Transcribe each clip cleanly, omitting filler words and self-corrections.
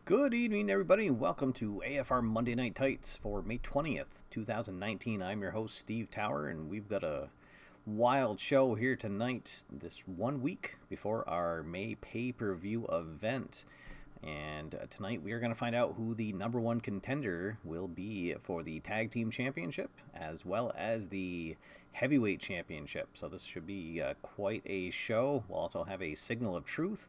Good evening, everybody, and welcome to AFR Monday Night Tights for May 20th, 2019. I'm your host, Steve Tower, and we've got a wild show here tonight, this 1 week before our May pay-per-view event. And tonight we are going to find out who the number one contender will be for the Tag Team Championship, as well as the Heavyweight Championship. So this should be quite a show. We'll also have a Signal of Truth,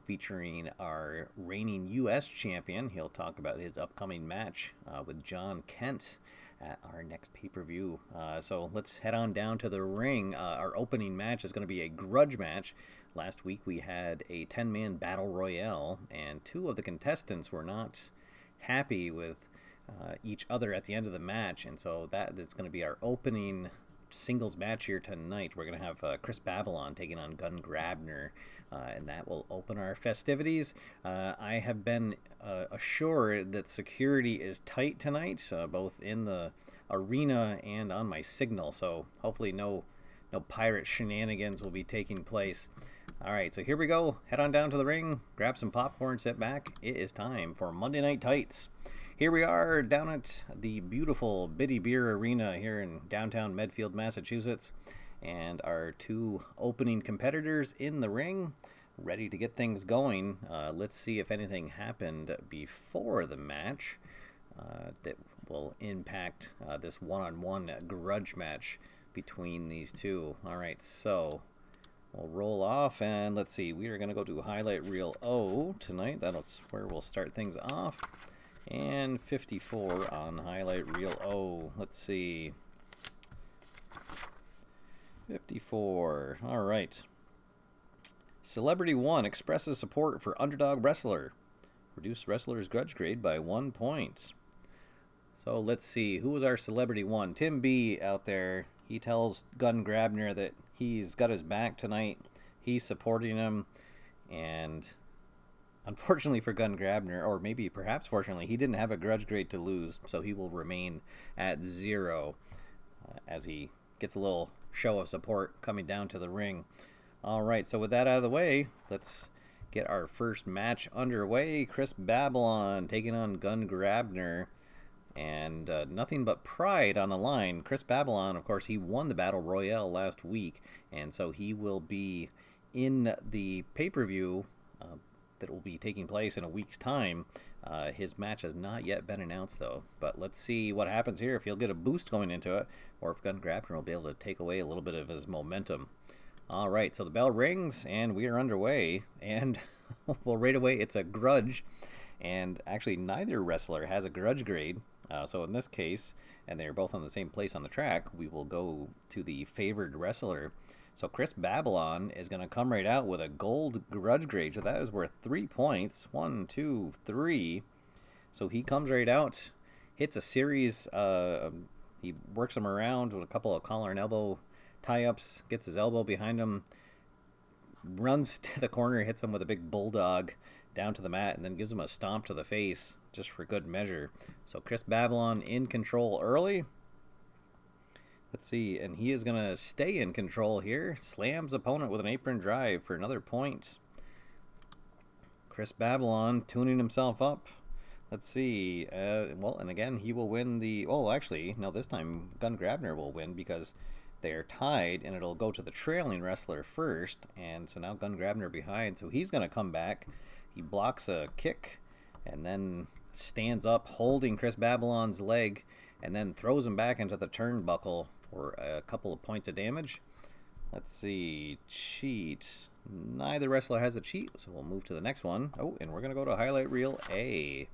featuring our reigning U.S. champion. He'll talk about his upcoming match with John Kent at our next pay-per-view. So let's head on down to the ring. Our opening match is going to be a grudge match. Last week we had a 10-man battle royale, and two of the contestants were not happy with each other at the end of the match, and so that is going to be our opening singles match here tonight. We're going to have Chris Babylon taking on Grabner, and that will open our festivities. I have been assured that security is tight tonight, both in the arena and on my signal, so hopefully no pirate shenanigans will be taking place. Alright, so here we go. Head on down to the ring, grab some popcorn, sit back. It is time for Monday Night Tights. Here we are down at the beautiful Biddy Beer Arena here in downtown Medfield, Massachusetts. And our two opening competitors in the ring, ready to get things going. Let's see if anything happened before the match that will impact this one-on-one grudge match between these two. Alright, so we'll roll off, and let's see. We are going to go to Highlight Reel O tonight. That's where we'll start things off. And 54 on Highlight Reel O. Let's see. 54. All right. Celebrity 1 expresses support for underdog wrestler. Reduce wrestler's grudge grade by 1 point. So let's see. Who was our Celebrity 1? Tim B out there. He tells Grabner that he's got his back tonight. He's supporting him. And unfortunately for Grabner, or maybe perhaps fortunately, he didn't have a grudge grade to lose, so he will remain at 0 as he gets a little show of support coming down to the ring. All right, so with that out of the way, let's get our first match underway. Chris Babylon taking on Grabner, and nothing but pride on the line. Chris Babylon, of course, he won the Battle Royale last week, and so he will be in the pay-per-view that will be taking place in a week's time. His match has not yet been announced, though. But let's see what happens here, if he'll get a boost going into it, or if Grabner will be able to take away a little bit of his momentum. All right, so the bell rings, and we are underway. And, well, right away, it's a grudge. And actually, neither wrestler has a grudge grade. So in this case, and they're both on the same place on the track, we will go to the favored wrestler. So Chris Babylon is going to come right out with a gold grudge grade. So that is worth 3 points. 1, 2, 3. So he comes right out, hits a series. He works him around with a couple of collar and elbow tie-ups, gets his elbow behind him, runs to the corner, hits him with a big bulldog down to the mat, and then gives him a stomp to the face just for good measure. So Chris Babylon in control early. Let's see, and he is going to stay in control here. Slams opponent with an apron drive for another point. Chris Babylon tuning himself up. Let's see. Well, and again, he will win the... Oh, actually, no, this time Grabner will win because they are tied, and it'll go to the trailing wrestler first. And so now Grabner behind, so he's going to come back. He blocks a kick and then stands up, holding Chris Babylon's leg, and then throws him back into the turnbuckle for a couple of points of damage. Let's see. Cheat. Neither wrestler has a cheat, so we'll move to the next one. Oh, and we're going to go to highlight reel A.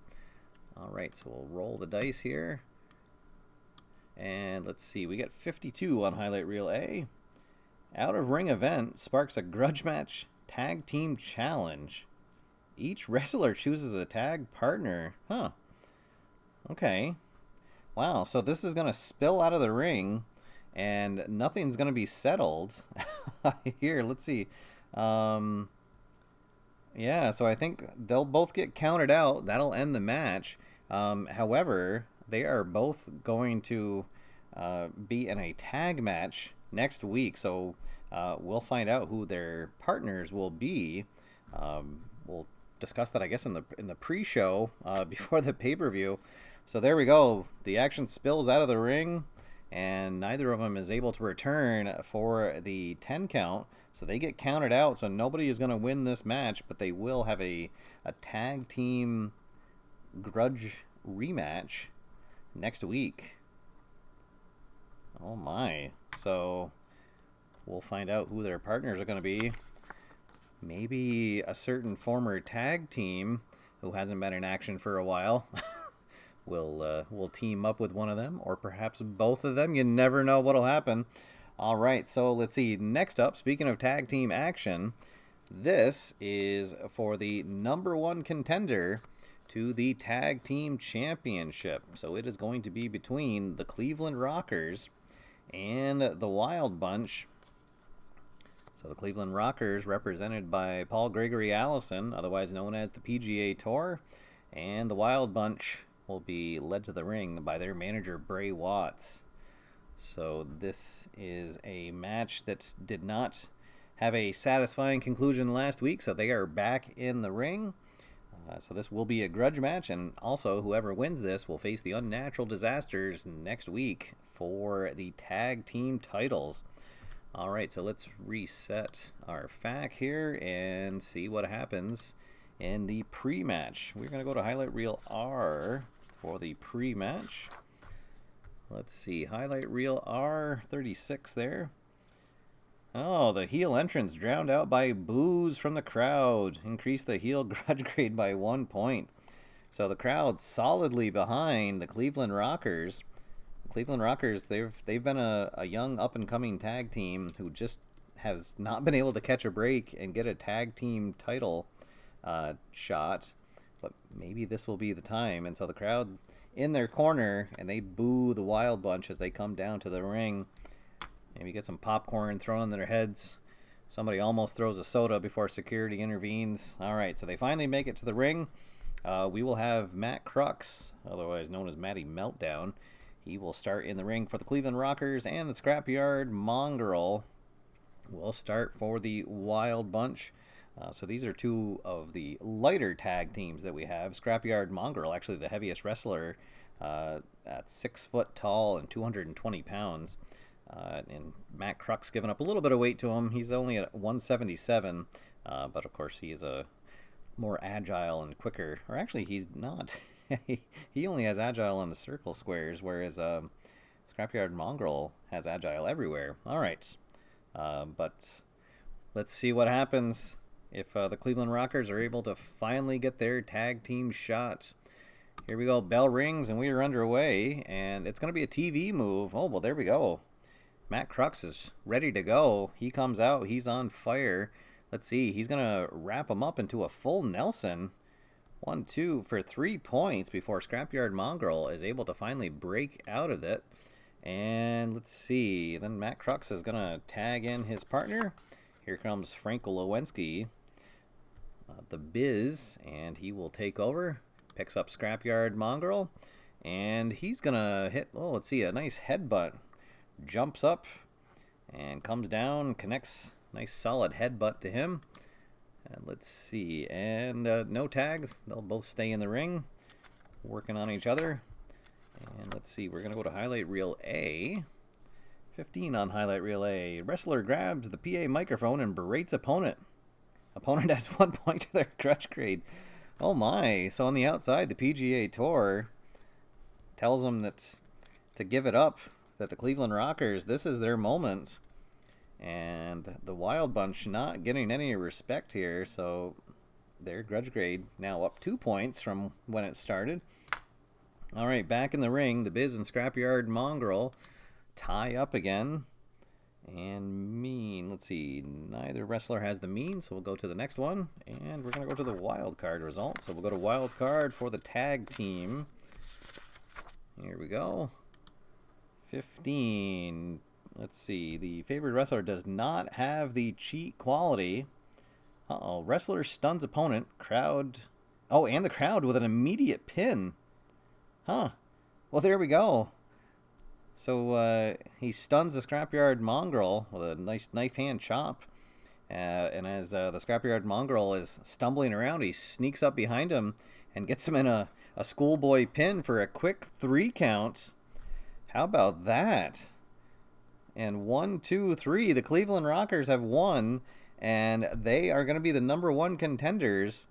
All right, so we'll roll the dice here. And let's see. We get 52 on highlight reel A. Out of ring event sparks a grudge match tag team challenge. Each wrestler chooses a tag partner. Huh. Okay. Wow, so this is going to spill out of the ring, and nothing's going to be settled. Here, let's see. Yeah, so I think they'll both get counted out. That'll end the match. However, they are both going to be in a tag match next week, so we'll find out who their partners will be. We'll discuss that, I guess, in the pre-show before the pay-per-view. So there we go. The action spills out of the ring, and neither of them is able to return for the 10 count. So they get counted out, so nobody is going to win this match, but they will have a tag team grudge rematch next week. Oh my. So we'll find out who their partners are going to be. Maybe a certain former tag team who hasn't been in action for a while will team up with one of them, or perhaps both of them. You never know what'll happen. All right, so let's see. Next up, speaking of tag team action, this is for the #1 contender to the tag team championship. So it is going to be between the Cleveland Rockers and the Wild Bunch. So the Cleveland Rockers, represented by Paul Gregory Allison, otherwise known as the PGA Tour, and the Wild Bunch will be led to the ring by their manager, Bray Watts. So this is a match that did not have a satisfying conclusion last week, so they are back in the ring. So this will be a grudge match, and also whoever wins this will face the Unnatural Disasters next week for the tag team titles. All right, so let's reset our FAQ here and see what happens in the pre-match. We're going to go to highlight reel R for the pre-match. Let's see, highlight reel R, 36 there. Oh, the heel entrance drowned out by boos from the crowd. Increased the heel grudge grade by 1 point. So the crowd solidly behind the Cleveland Rockers. Cleveland Rockers, they've been a young up-and-coming tag team who just has not been able to catch a break and get a tag team title shot. But maybe this will be the time. And so the crowd in their corner, and they boo the Wild Bunch as they come down to the ring. Maybe get some popcorn thrown on their heads. Somebody almost throws a soda before security intervenes. All right, so they finally make it to the ring. We will have Matt Crux, otherwise known as Matty Meltdown. He will start in the ring for the Cleveland Rockers, and the Scrapyard Mongrel will start for the Wild Bunch. So these are two of the lighter tag teams that we have. Scrapyard Mongrel, actually the heaviest wrestler at 6 foot tall and 220 pounds. And Matt Crux giving up a little bit of weight to him. He's only at 177, but of course he is a more agile and quicker. Or actually, he's not. He only has agile on the circle squares, whereas Scrapyard Mongrel has agile everywhere. All right. But let's see what happens if the Cleveland Rockers are able to finally get their tag team shot. Here we go. Bell rings, and we are underway. And it's going to be a TV move. Oh, well, there we go. Matt Crux is ready to go. He comes out. He's on fire. Let's see. He's going to wrap him up into a full Nelson. 1, 2 for 3 points before Scrapyard Mongrel is able to finally break out of it. And let's see. Then Matt Crux is going to tag in his partner. Here comes Frank Lewinsky, the Biz, and he will take over. Picks up Scrapyard Mongrel, and he's going to hit, oh, let's see, a nice headbutt. Jumps up and comes down, connects, nice solid headbutt to him. And let's see, and no tag. They'll both stay in the ring, working on each other. And let's see, we're going to go to Highlight Reel A. 15 on Highlight Reel A. Wrestler grabs the PA microphone and berates opponent. Opponent has 1 point to their crutch grade. Oh my, so on the outside, the PGA Tour tells them that to give it up, that the Cleveland Rockers, this is their moment. And the Wild Bunch not getting any respect here, so their grudge grade now up 2 points from when it started. All right, back in the ring, the Biz and Scrapyard Mongrel tie up again. And mean, let's see, neither wrestler has the mean, so we'll go to the next one. And we're going to go to the wild card results. So we'll go to wild card for the tag team. Here we go. 15. Let's see, the favored wrestler does not have the cheat quality. Uh-oh, wrestler stuns opponent. Crowd. Oh, and the crowd with an immediate pin. Huh. Well, there we go. So he stuns the Scrapyard Mongrel with a nice knife hand chop. And as the Scrapyard Mongrel is stumbling around, he sneaks up behind him and gets him in a schoolboy pin for a quick 3 count. How about that? And 1, 2, 3, the Cleveland Rockers have won, and they are going to be the #1 contenders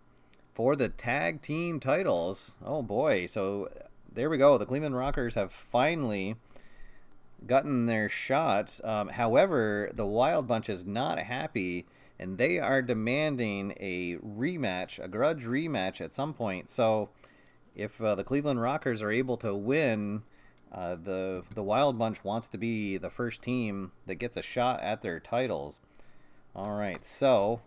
for the tag team titles. Oh boy, so there we go. The Cleveland Rockers have finally gotten their shots. However, the Wild Bunch is not happy, and they are demanding a rematch, a grudge rematch at some point. So if the Cleveland Rockers are able to win, the Wild Bunch wants to be the first team that gets a shot at their titles. All right, so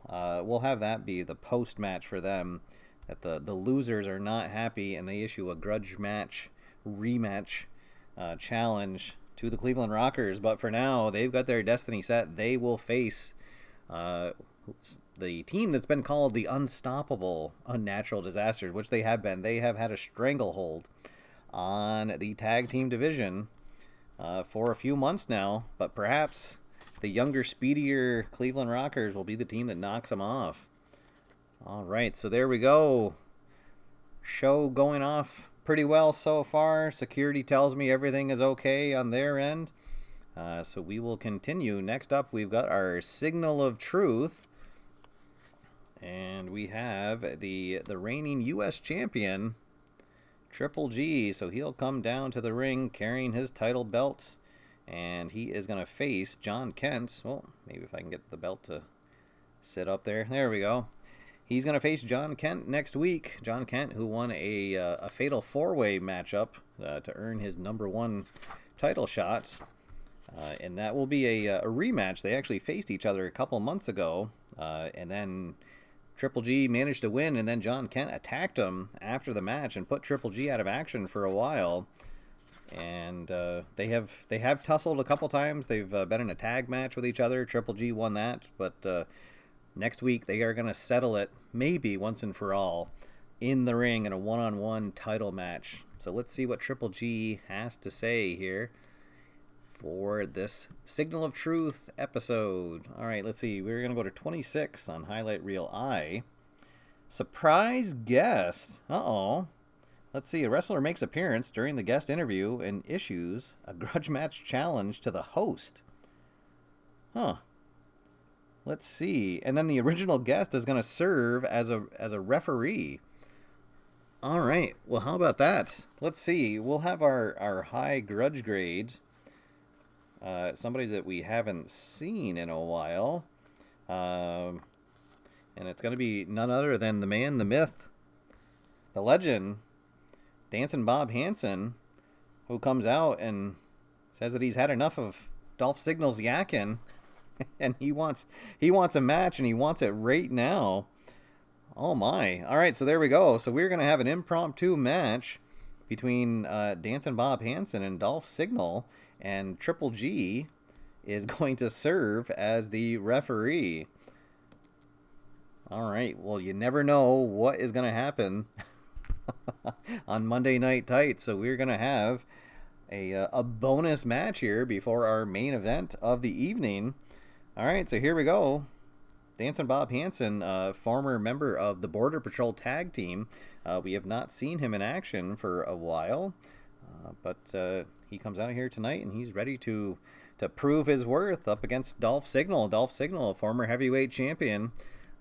we'll have that be the post-match for them, that the losers are not happy, and they issue a grudge match rematch challenge to the Cleveland Rockers. But for now, they've got their destiny set. They will face the team that's been called the Unstoppable Unnatural Disasters, which they have been. They have had a stranglehold on the tag team division for a few months now, but perhaps the younger, speedier Cleveland Rockers will be the team that knocks them off. All right, so there we go. Show going off pretty well so far. Security tells me everything is okay on their end. So we will continue. Next up, we've got our Signal of Truth. And we have the reigning U.S. champion, Triple G. So he'll come down to the ring carrying his title belt. And he is going to face John Kent. Well, maybe if I can get the belt to sit up there. There we go. He's going to face John Kent next week. John Kent, who won a fatal 4-way matchup to earn his #1 title shot. And that will be a rematch. They actually faced each other a couple months ago. And then Triple G managed to win, and then John Kent attacked him after the match and put Triple G out of action for a while. And they have tussled a couple times. They've been in a tag match with each other. Triple G won that, but next week they are going to settle it, maybe once and for all, in the ring in a one-on-one title match. So let's see what Triple G has to say here for this Signal of Truth episode. All right, let's see. We're going to go to 26 on Highlight Reel I. Surprise guest. Uh-oh. Let's see. A wrestler makes appearance during the guest interview and issues a grudge match challenge to the host. Huh. Let's see. And then the original guest is going to serve as a referee. All right. Well, how about that? Let's see. We'll have our high grudge grade. Somebody that we haven't seen in a while. And it's going to be none other than the man, the myth, the legend, Dancing Bob Hansen, who comes out and says that he's had enough of Dolph Ziggler's yakking, and he wants a match, and he wants it right now. Oh my! All right, so there we go. So we're gonna have an impromptu match between Dancing Bob Hansen and Dolph Ziggler, and Triple G is going to serve as the referee. All right. Well, you never know what is going to happen on Monday Night Tights. So we're going to have a bonus match here before our main event of the evening. All right. So here we go. Dancing Bob Hansen, former member of the Border Patrol tag team. We have not seen him in action for a while, but he comes out here tonight and he's ready to prove his worth up against Dolph Ziggler. Dolph Ziggler, a former heavyweight champion.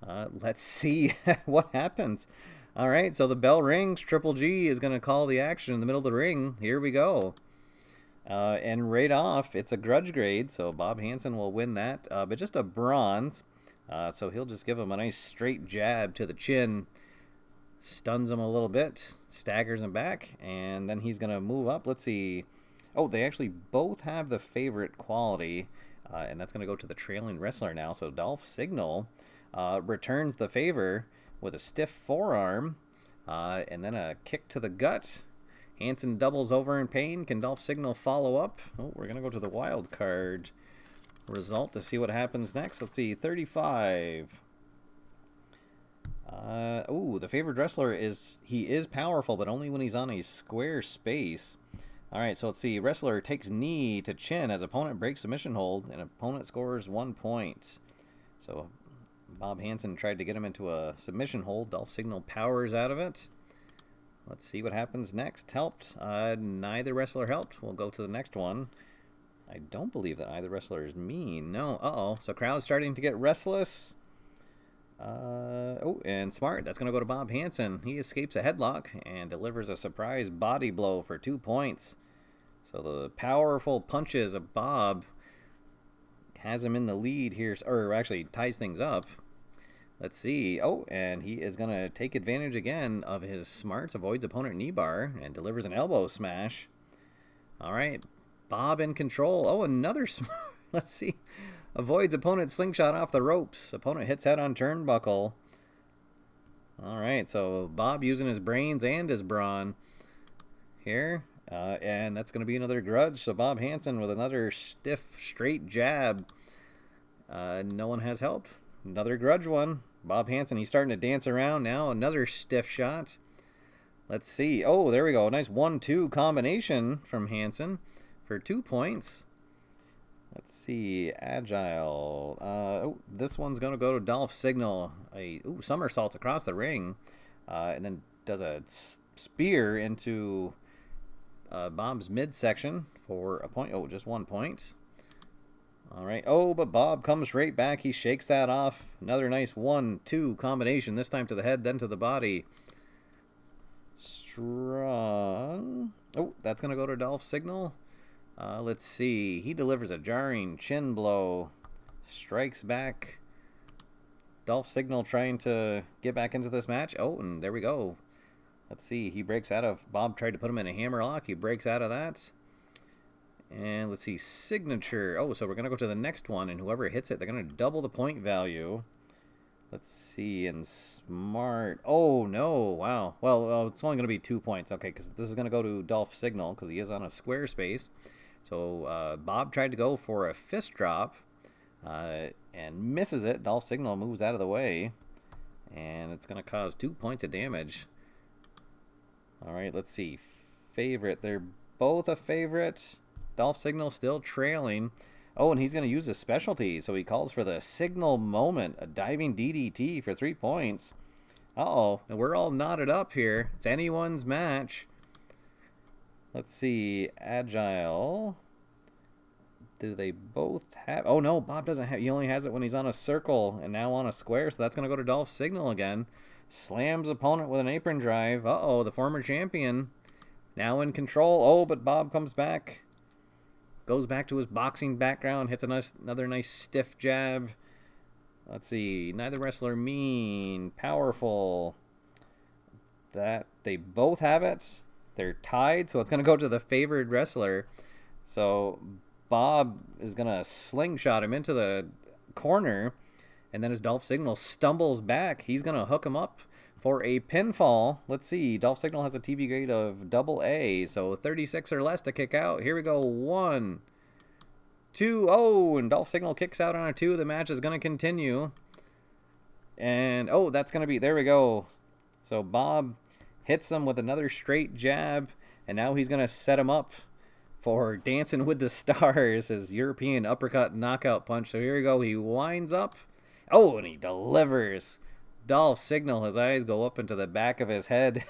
Let's see what happens. All right, so the bell rings. Triple G is going to call the action in the middle of the ring. Here we go. And right off, it's a grudge grade, so Bob Hansen will win that. But just a bronze, so he'll just give him a nice straight jab to the chin. Stuns him a little bit, staggers him back, and then he's going to move up. Let's see. Oh, they actually both have the favorite quality, and that's going to go to the trailing wrestler now. So Dolph Ziggler returns the favor with a stiff forearm and then a kick to the gut. Hansen doubles over in pain. Can Dolph Ziggler follow up? Oh, we're going to go to the wild card result to see what happens next. Let's see, 35. The favored wrestler is powerful, but only when he's on a square space. All right, so let's see. Wrestler takes knee to chin as opponent breaks submission hold, and opponent scores 1 point. So Bob Hansen tried to get him into a submission hold. Dolph Ziggler powers out of it. Let's see what happens next. Helped. Neither wrestler helped. We'll go to the next one. I don't believe that either wrestler is mean. No. Uh-oh. So crowd's starting to get restless. And smart. That's going to go to Bob Hansen. He escapes a headlock and delivers a surprise body blow for 2 points. So the powerful punches of Bob has him in the lead here, or actually ties things up. Let's see. Oh, and he is going to take advantage again of his smarts, avoids opponent knee bar, and delivers an elbow smash. All right. Bob in control. Oh, another smart. Let's see. Avoids opponent slingshot off the ropes. Opponent hits head on turnbuckle. All right, so Bob using his brains and his brawn here. And that's going to be another grudge. So Bob Hansen with another stiff, straight jab. No one has helped. Another grudge one. Bob Hansen, he's starting to dance around now. Another stiff shot. Let's see. Oh, there we go. Nice 1-2 combination from Hansen for 2 points. Let's see. Agile. This one's going to go to Dolph Ziggler. Somersaults across the ring. And then does a spear into Bob's midsection for a point. Oh, just 1 point. All right. Oh, but Bob comes right back. He shakes that off. Another nice 1-2 combination. This time to the head, then to the body. Strong. Oh, that's going to go to Dolph Ziggler. Let's see. He delivers a jarring chin blow. Strikes back. Dolph Ziggler trying to get back into this match. Oh, and there we go. Let's see. He breaks out of... Bob tried to put him in a hammerlock. He breaks out of that. And let's see. Signature. Oh, so we're going to go to the next one. And whoever hits it, they're going to double the point value. Let's see. And smart. Oh, no. Wow. Well, it's only going to be 2 points. Okay, because this is going to go to Dolph Ziggler because he is on a square space. So Bob tried to go for a fist drop and misses it. Dolph Ziggler moves out of the way. And it's going to cause 2 points of damage. All right, let's see. Favorite. They're both a favorite. Dolph Ziggler still trailing. Oh, and he's going to use his specialty. So he calls for the signal moment, a diving DDT for 3 points. Uh-oh, and we're all knotted up here. It's anyone's match. Let's see. Agile. Do they both have... Oh, no, Bob doesn't have... He only has it when he's on a circle and now on a square, so that's going to go to Dolph Signal again. Slams opponent with an apron drive. Uh-oh, the former champion now in control. Oh, but Bob comes back. Goes back to his boxing background. Hits another nice stiff jab. Let's see. Neither wrestler mean. Powerful. That they both have it. They're tied, so it's going to go to the favored wrestler. So Bob is going to slingshot him into the corner. And then as Dolph Signal stumbles back, he's going to hook him up for a pinfall. Let's see. Dolph Signal has a TV grade of AA, so 36 or less to kick out. Here we go. 1, 2. Oh, and Dolph Signal kicks out on a 2. The match is going to continue. And, oh, that's going to be... There we go. So Bob hits him with another straight jab, and now he's going to set him up for Dancing with the Stars, his European uppercut knockout punch. So here we go. He winds up. Oh, and he delivers. Dolph Signal, his eyes go up into the back of his head.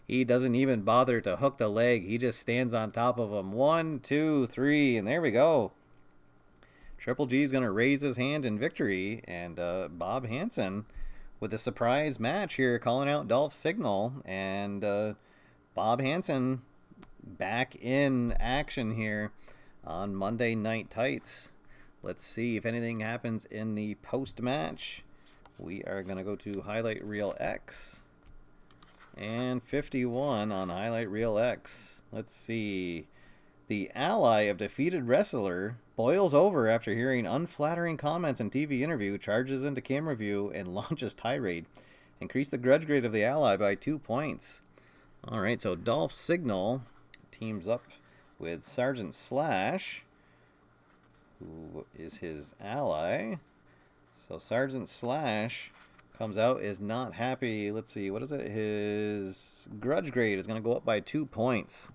He doesn't even bother to hook the leg. He just stands on top of him. 1, 2, 3, and there we go. Triple G is going to raise his hand in victory, and Bob Hansen with a surprise match here, calling out Dolph Signal, and Bob Hansen back in action here on Monday Night Tights. Let's see if anything happens in the post-match. We are going to go to Highlight Reel X, and 51 on Highlight Reel X. Let's see. The ally of defeated wrestler boils over after hearing unflattering comments in TV interview, charges into camera view, and launches tirade. Increase the grudge grade of the ally by 2 points. All right, so Dolph Signal teams up with Sergeant Slash, who is his ally. So Sergeant Slash comes out, is not happy. Let's see, what is it? His grudge grade is going to go up by 2 points.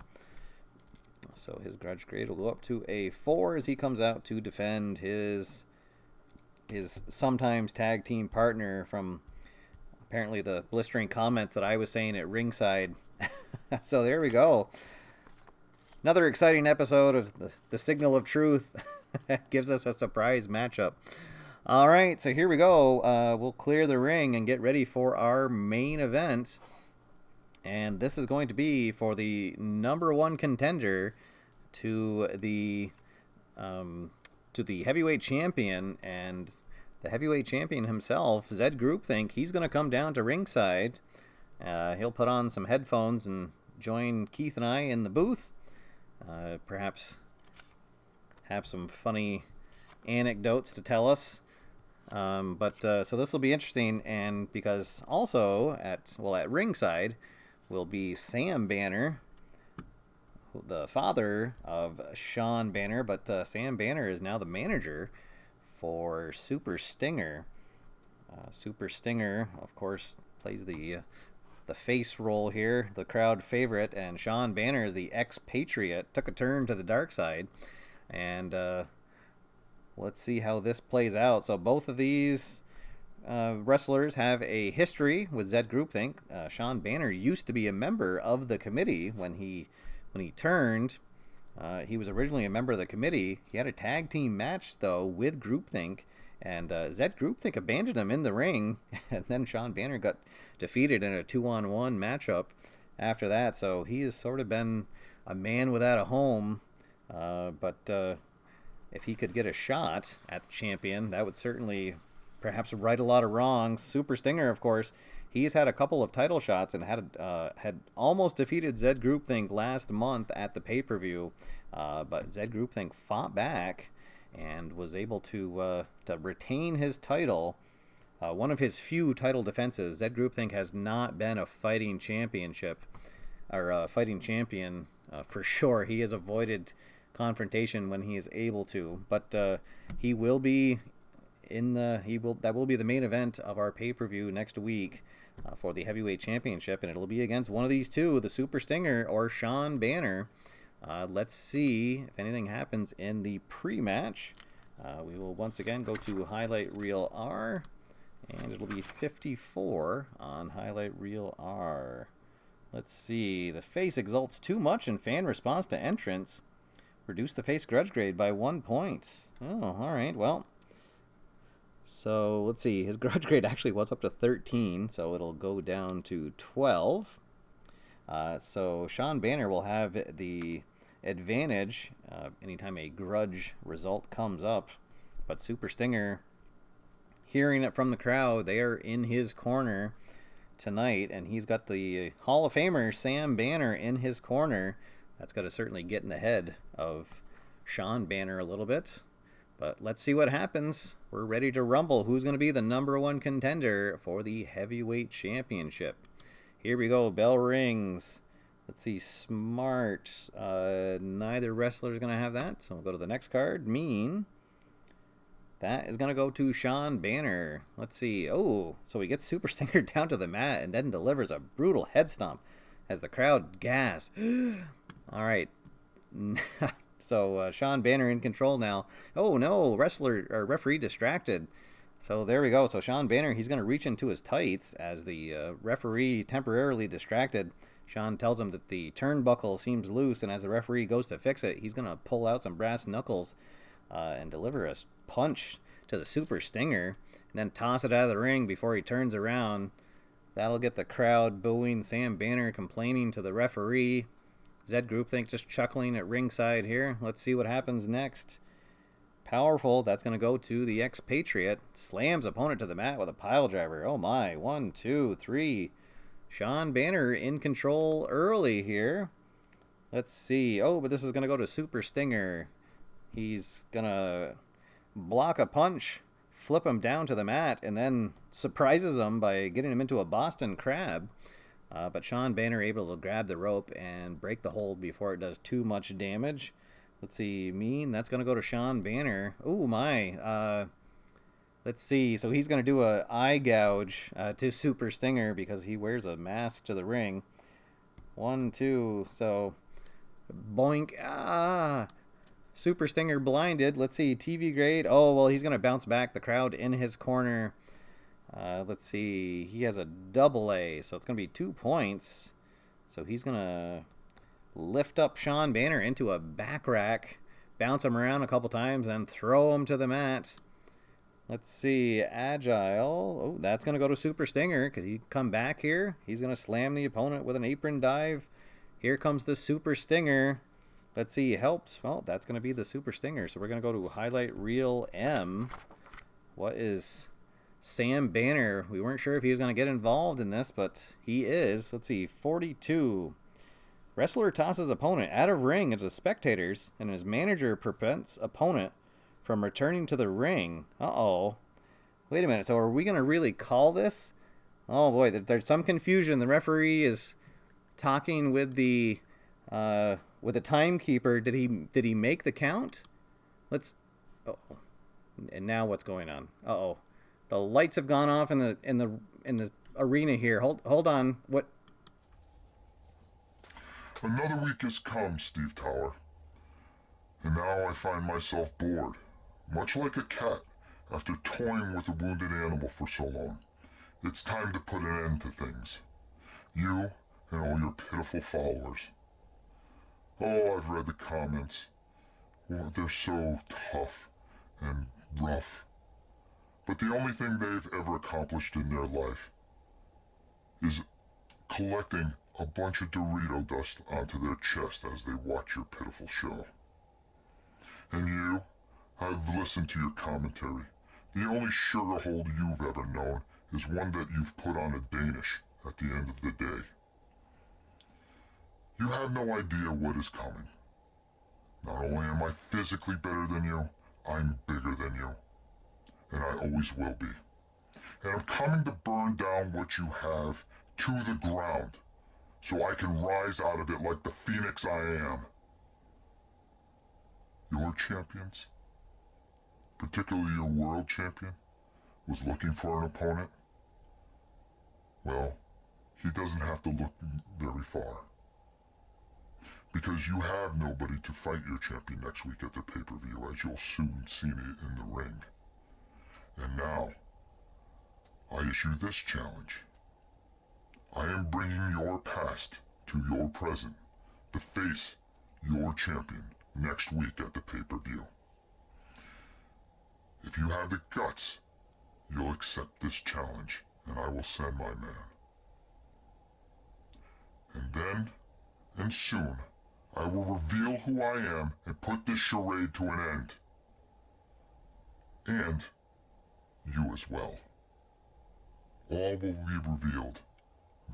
So his grudge grade will go up to a 4 as he comes out to defend his sometimes tag team partner from apparently the blistering comments that I was saying at ringside. So there we go. Another exciting episode of the Signal of Truth. Gives us a surprise matchup. All right, so here we go. We'll clear the ring and get ready for our main event. And this is going to be for the #1 contender to the heavyweight champion, and the heavyweight champion himself, Zed Greupthinck. He's going to come down to ringside. He'll put on some headphones and join Keith and I in the booth. Perhaps have some funny anecdotes to tell us. So this will be interesting, and because also at ringside will be Sam Banner, the father of Shawn Banner, but Sam Banner is now the manager for Super Stinger. Super Stinger, of course, plays the face role here, the crowd favorite, and Shawn Banner is the Ex-Patriot, took a turn to the dark side, and let's see how this plays out. So both of these wrestlers have a history with Zed Greupthinck. Shawn Banner used to be a member of the committee when he turned. He was originally a member of the committee. He had a tag team match though with Greupthinck, and Zed Greupthinck abandoned him in the ring, and then Shawn Banner got defeated in a 2-on-1 matchup after that. So he has sort of been a man without a home. But if he could get a shot at the champion, that would certainly perhaps right a lot of wrongs. Super Stinger, of course, he's had a couple of title shots and had almost defeated Zed Greupthinck last month at the pay-per-view, but Zed Greupthinck fought back and was able to retain his title. One of his few title defenses. Zed Greupthinck has not been a fighting championship or a fighting champion for sure. He has avoided confrontation when he is able to, but he will be that will be the main event of our pay-per-view next week for the heavyweight championship, and it'll be against one of these two, the Super Stinger or Shawn Banner. Let's see if anything happens in the pre-match. We will once again go to Highlight Reel R, and it'll be 54 on Highlight Reel R. Let's see. The face exalts too much in fan response to entrance. Reduce the face grudge grade by 1 point. Oh, all right. Well, so let's see. His grudge grade actually was up to 13, so it'll go down to 12. So Shawn Banner will have the advantage anytime a grudge result comes up. But Super Stinger, hearing it from the crowd, they are in his corner tonight, and he's got the Hall of Famer Sam Banner in his corner. That's got to certainly get in the head of Shawn Banner a little bit. But let's see what happens. We're ready to rumble. Who's going to be the #1 contender for the Heavyweight Championship? Here we go. Bell rings. Let's see. Smart. Neither wrestler is going to have that. So we'll go to the next card. Mean. That is going to go to Shawn Banner. Let's see. Oh, so he gets Super Stinger down to the mat and then delivers a brutal head stomp as the crowd gasps. All right. So Shawn Banner in control now. Oh, no. Referee distracted. So there we go. So Shawn Banner, he's going to reach into his tights as the referee temporarily distracted. Shawn tells him that the turnbuckle seems loose, and as the referee goes to fix it, he's going to pull out some brass knuckles and deliver a punch to the Super Stinger, and then toss it out of the ring before he turns around. That'll get the crowd booing. Sam Banner complaining to the referee. Zed Greupthinck just chuckling at ringside here. Let's see what happens next. Powerful. That's going to go to the Ex-Patriot. Slams opponent to the mat with a pile driver. Oh my. 1, 2, 3. Shawn Banner in control early here. Let's see. Oh, but this is going to go to Super Stinger. He's going to block a punch, flip him down to the mat, and then surprises him by getting him into a Boston Crab. But Shawn Banner able to grab the rope and break the hold before it does too much damage. Let's see, Mean, that's going to go to Shawn Banner. Oh, my. Let's see. So he's going to do a eye gouge to Super Stinger because he wears a mask to the ring. 1, 2. So, boink. Super Stinger blinded. Let's see, TV grade. Oh, well, he's going to bounce back. The crowd in his corner. Let's see. He has a AA, so it's going to be 2 points. So he's going to lift up Shawn Banner into a back rack, bounce him around a couple times, then throw him to the mat. Let's see, Agile. Oh, that's going to go to Super Stinger. Could he come back here? He's going to slam the opponent with an apron dive. Here comes the Super Stinger. Let's see, helps. Well, that's going to be the Super Stinger. So we're going to go to Highlight Reel M. What is Sam Banner? We weren't sure if he was going to get involved in this, but he is. Let's see, 42. Wrestler tosses opponent out of ring into the spectators, and his manager prevents opponent from returning to the ring. Uh-oh. Wait a minute. So are we going to really call this? Oh, boy. There's some confusion. The referee is talking with the timekeeper. Did he make the count? Let's... Oh. And now what's going on? Uh-oh. The lights have gone off in the arena here. Hold on. What... Another week has come, Steve Tower. And now I find myself bored, much like a cat after toying with a wounded animal for so long. It's time to put an end to things. You and all your pitiful followers. Oh, I've read the comments. Well, they're so tough and rough. But the only thing they've ever accomplished in their life is collecting a bunch of Dorito dust onto their chest as they watch your pitiful show. And you, I've listened to your commentary. The only sugar hold you've ever known is one that you've put on a Danish at the end of the day. You have no idea what is coming. Not only am I physically better than you, I'm bigger than you. And I always will be. And I'm coming to burn down what you have to the ground, so I can rise out of it like the phoenix I am. Your champions, particularly your world champion, was looking for an opponent. Well, he doesn't have to look very far. Because you have nobody to fight your champion next week at the pay-per-view, as you'll soon see it in the ring. And now, I issue this challenge. I am bringing your past to your present to face your champion next week at the pay-per-view. If you have the guts, you'll accept this challenge, and I will send my man. And then, and soon, I will reveal who I am and put this charade to an end. And you as well. All will be revealed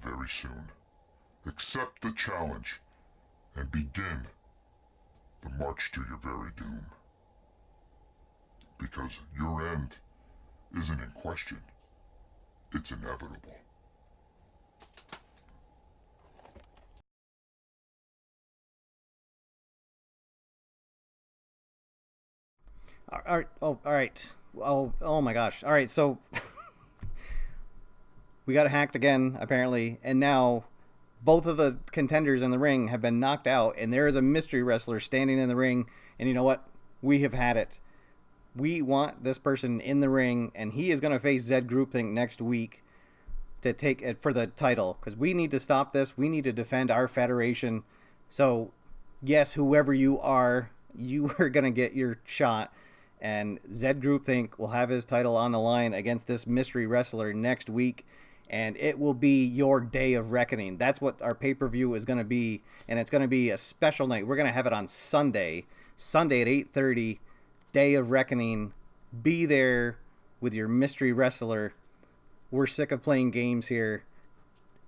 very soon. Accept the challenge and begin the march to your very doom. Because your end isn't in question. It's inevitable. All right. Oh, all right. Oh my gosh. All right. So we got hacked again, apparently, and now both of the contenders in the ring have been knocked out, and there is a mystery wrestler standing in the ring. And you know what? We have had it. We want this person in the ring, and he is going to face Zed Groupthink next week to take it for the title, because we need to stop this. We need to defend our federation. So, yes, whoever you are going to get your shot. And Zed Groupthink will have his title on the line against this mystery wrestler next week. And it will be your day of reckoning. That's what our pay-per-view is going to be. And it's going to be a special night. We're going to have it on Sunday at 8:30. Day of reckoning. Be there with your mystery wrestler. We're sick of playing games here.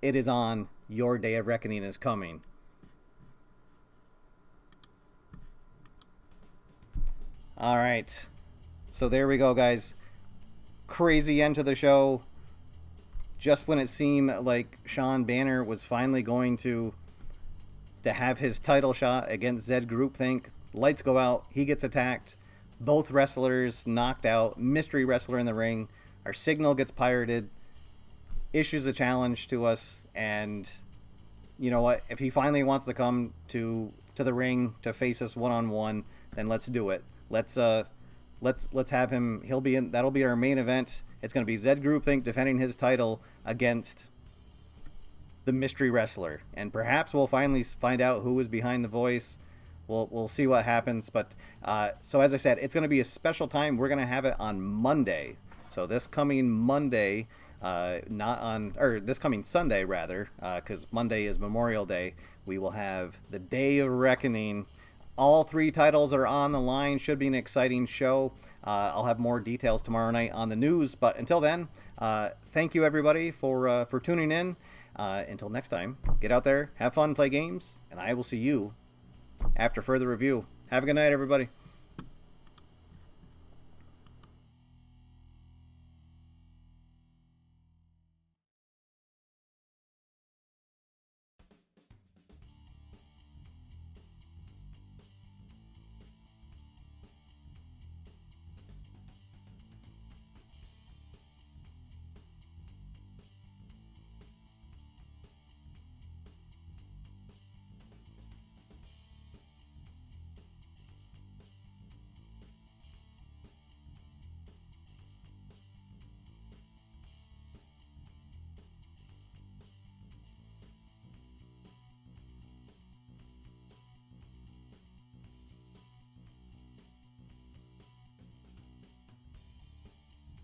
It is on. Your day of reckoning is coming. All right. So there we go, guys. Crazy end to the show. Just when it seemed like Shawn Banner was finally going to have his title shot against Zed Groupthink, lights go out. He gets attacked. Both wrestlers knocked out. Mystery wrestler in the ring. Our signal gets pirated. Issues a challenge to us. And you know what? If he finally wants to come to the ring to face us one-on-one, then let's do it. Let's have him. He'll be in. That'll be our main event. It's going to be Zed Groupthink defending his title against the mystery wrestler, and perhaps we'll finally find out who is behind the voice. We'll see what happens. But so as I said, it's going to be a special time. We're going to have it on Monday. So this coming Monday, this coming Sunday rather, because Monday is Memorial Day. We will have the Day of Reckoning. All three titles are on the line. Should be an exciting show. I'll have more details tomorrow night on the news. But until then, thank you everybody for tuning in. Until next time, get out there, have fun, play games, and I will see you after further review. Have a good night, everybody.